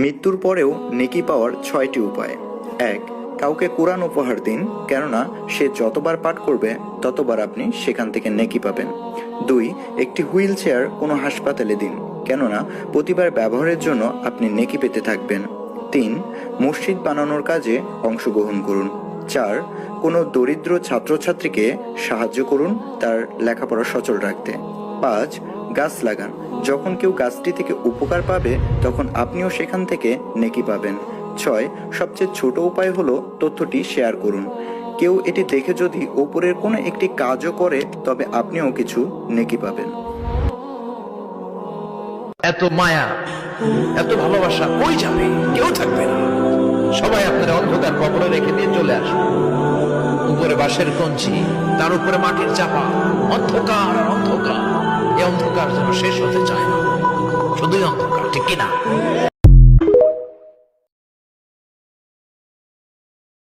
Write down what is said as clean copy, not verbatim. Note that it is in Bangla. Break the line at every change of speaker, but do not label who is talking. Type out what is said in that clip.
মৃত্যুর পরেও নেকি পাওয়ার 6টি উপায়। 1. কাউকে কোরআন উপহার দিন, কেননা সে যতবার পাঠ করবে ততবার আপনি সেখান থেকে নেকি পাবেন। 2. একটি হুইল চেয়ার কোনো হাসপাতালে দিন, কেননা প্রতিবার ব্যবহারের জন্য আপনি নেকি পেতে থাকবেন। 3. মসজিদ বানানোর কাজে অংশগ্রহণ করুন। 4. কোনো দরিদ্র ছাত্রছাত্রীকে সাহায্য করুন তার লেখাপড়া সচল রাখতে। 5. গাছ লাগান, যখন কেউ গাছটি থেকে উপকার পাবে তখন আপনিও সেখান থেকে নেকি পাবেন। 6. সবচেয়ে ছোট উপায় হলো তথ্যটি শেয়ার করুন। কেউ এটি দেখে যদি ওপরের কোনো একটি কাজও করে তবে আপনিও কিছু নেকি পাবেন।
এত মায়া, এত ভালোবাসা কই যাবে? কেউ থাকবে না। সবাই আপনার অন্ধকার কবরে রেখে দিয়ে চলে আসবে। উপরে বাঁশের কঞ্চি, তার উপরে মাটির চাপা, অন্ধকার আর অন্ধকার। এই অন্ধকার যেন শেষ হতে চায় না, শুধুই অন্ধকার, ঠিক কিনা?